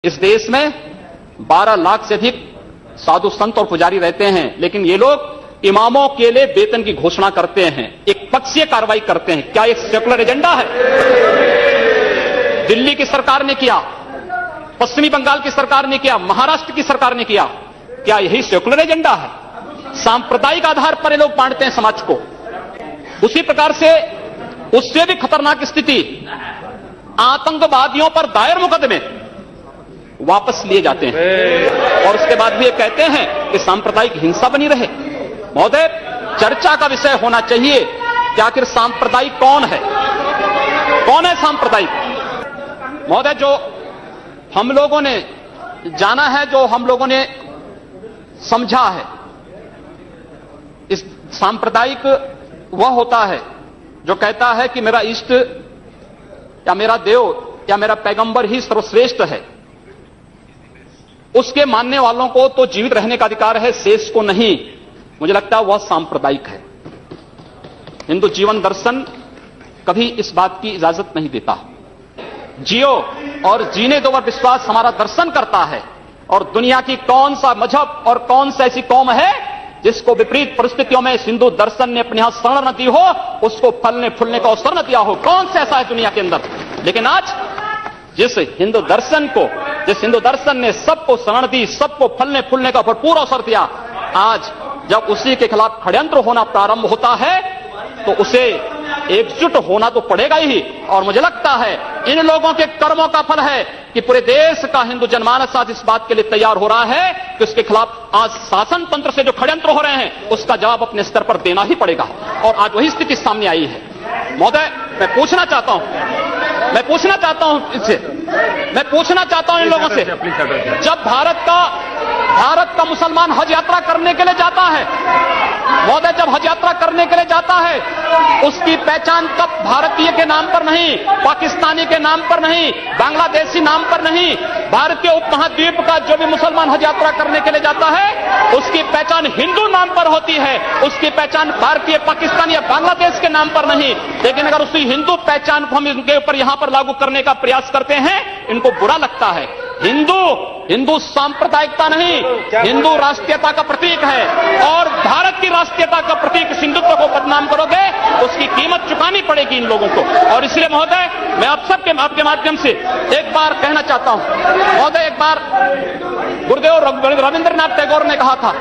इस देश में 12 लाख से अधिक साधु संत और पुजारी रहते हैं, लेकिन ये लोग इमामों के लिए वेतन की घोषणा करते हैं, एक पक्षीय कार्रवाई करते हैं। क्या एक सेकुलर एजेंडा है? दिल्ली की सरकार ने किया, पश्चिमी बंगाल की सरकार ने किया, महाराष्ट्र की सरकार ने किया। क्या यही सेकुलर एजेंडा है? सांप्रदायिक आधार पर ये लोग बांटते हैं समाज को। उसी प्रकार से उससे भी खतरनाक स्थिति, आतंकवादियों पर दायर मुकदमे वापस लिए जाते हैं और उसके बाद भी ये कहते हैं कि सांप्रदायिक हिंसा बनी रहे। महोदय, चर्चा का विषय होना चाहिए कि आखिर सांप्रदायिक कौन है, कौन है सांप्रदायिक? महोदय, जो हम लोगों ने जाना है, जो हम लोगों ने समझा है, इस सांप्रदायिक वह होता है जो कहता है कि मेरा इष्ट या मेरा देव या मेरा पैगंबर ही सर्वश्रेष्ठ है। उसके मानने वालों को तो जीवित रहने का अधिकार है, शेष को नहीं। मुझे लगता है वह सांप्रदायिक है। हिंदू जीवन दर्शन कभी इस बात की इजाजत नहीं देता। जियो और जीने दो पर विश्वास हमारा दर्शन करता है। और दुनिया की कौन सा मजहब और कौन सा ऐसी कौम है जिसको विपरीत परिस्थितियों में हिंदू दर्शन ने अपने यहां शरण न दी हो, उसको फलने फूलने का अवसर न दिया हो? कौन सा ऐसा है दुनिया के अंदर? लेकिन आज जिस हिंदू दर्शन ने सबको शरण दी, सबको फलने फूलने का भरपूर अवसर दिया, आज जब उसी के खिलाफ षड्यंत्र होना प्रारंभ होता है तो उसे एकजुट होना तो पड़ेगा ही। और मुझे लगता है इन लोगों के कर्मों का फल है कि पूरे देश का हिंदू जनमानस आज इस बात के लिए तैयार हो रहा है कि उसके खिलाफ आज शासन तंत्र से जो षड्यंत्र हो रहे हैं उसका जवाब अपने स्तर पर देना ही पड़ेगा। और आज वही स्थिति सामने आई है। महोदय, मैं पूछना चाहता हूं इन लोगों से, जब भारत का मुसलमान हज यात्रा करने के लिए जाता है, महोदय, जब हज यात्रा करने के लिए जाता है, उसकी पहचान कब भारतीय के नाम पर नहीं, पाकिस्तानी के नाम पर नहीं, बांग्लादेशी नाम पर नहीं, भारतीय उपमहाद्वीप का जो भी मुसलमान हज यात्रा करने के लिए जाता है उसकी पहचान हिंदू नाम पर होती है, उसकी पहचान भारतीय, पाकिस्तानी या बांग्लादेश के नाम पर नहीं। लेकिन अगर उसी हिंदू पहचान को हम इनके ऊपर यहां पर लागू करने का प्रयास करते हैं, इनको बुरा लगता है। हिंदू सांप्रदायिकता नहीं, हिंदू राष्ट्रीयता का प्रतीक है। और भारत की राष्ट्रीयता का प्रतीक हिंदुत्व को बदनाम करोगे, उसकी कीमत चुकानी पड़ेगी इन लोगों को। और इसलिए महोदय, मैं आप सबके आपके माध्यम से एक बार कहना चाहता हूं, महोदय, एक बार गुरुदेव रविंद्रनाथ टैगोर ने कहा था,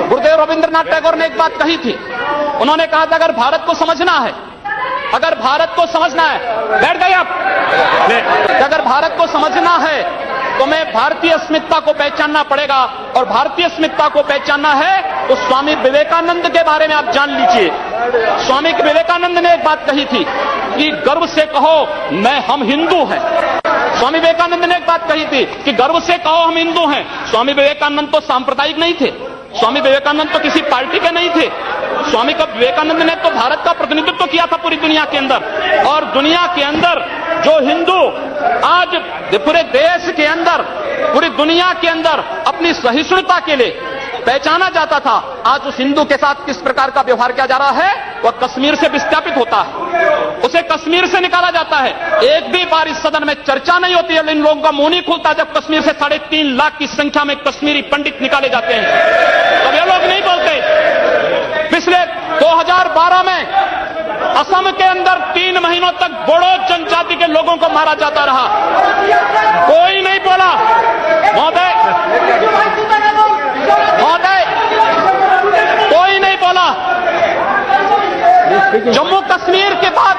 गुरुदेव रविंद्रनाथ टैगोर ने एक बात कही थी। उन्होंने कहा था, अगर भारत को समझना है, बैठ गए आप, अगर भारत को समझना है तो मैं भारतीय अस्मिता को पहचानना पड़ेगा। और भारतीय अस्मिता को पहचानना है तो स्वामी विवेकानंद के बारे में आप जान लीजिए। स्वामी विवेकानंद ने एक बात कही थी कि गर्व से कहो हम हिंदू हैं। स्वामी विवेकानंद ने एक बात कही थी कि गर्व से कहो हम हिंदू हैं। स्वामी विवेकानंद तो सांप्रदायिक नहीं थे, स्वामी विवेकानंद तो किसी पार्टी के नहीं थे। स्वामी विवेकानंद ने तो भारत का प्रतिनिधित्व किया था पूरी दुनिया के अंदर। और दुनिया के अंदर जो हिंदू आज पूरे देश के अंदर, पूरी दुनिया के अंदर अपनी सहिष्णुता के लिए पहचाना जाता था, आज उस हिंदू के साथ किस प्रकार का व्यवहार किया जा रहा है, वह कश्मीर से विस्थापित होता है, उसे कश्मीर से निकाला जाता है। एक भी बार इस सदन में चर्चा नहीं होती है, इन लोगों का मुंह नहीं खुलता जब कश्मीर से 3.5 लाख की संख्या में कश्मीरी पंडित निकाले जाते हैं, तब ये लोग नहीं बोलते। पिछले 2012 में असम के अंदर 3 महीनों तक बोडो जनजाति के लोगों को मारा जाता रहा, कोई नहीं बोला। महोदय, कोई नहीं बोला। जम्मू कश्मीर के बाद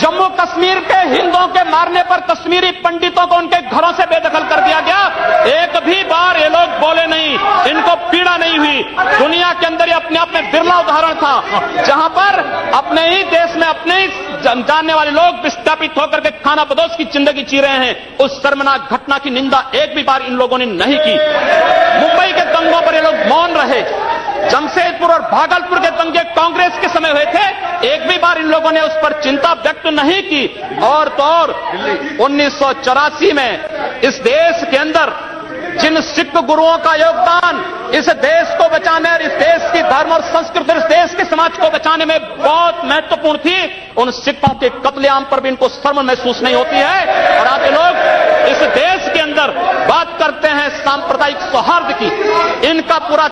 जम्मू कश्मीर के हिंदुओं के मारने पर कश्मीरी पंडितों को उनके घरों से बेदखल कर दिया गया, एक भी बार ये लोग बोले नहीं, इनको पीड़ा नहीं हुई। दुनिया के अंदर ये अपने आप में बिरला उदाहरण था जहां पर अपने ही देश में अपने ही जानने वाले लोग विस्थापित होकर के खाना बदोश की जिंदगी जी रहे हैं। उस शर्मनाक घटना की निंदा एक भी बार इन लोगों ने नहीं की। मुंबई के दंगों पर ये लोग मौन रहे। जमशेदपुर और भागलपुर के दंगे कांग्रेस के समय हुए थे, एक भी बार इन लोगों ने उस पर चिंता व्यक्त नहीं की। और तो और 1984 में इस देश के अंदर जिन सिख गुरुओं का योगदान इस देश को बचाने और इस देश की धर्म और संस्कृति, इस देश के समाज को बचाने में बहुत महत्वपूर्ण थी, उन सिखों के कत्लेआम पर भी इनको शर्म महसूस नहीं होती है। और आप लोग इस देश के अंदर बात करते हैं सांप्रदायिक सौहार्द की, इनका पूरा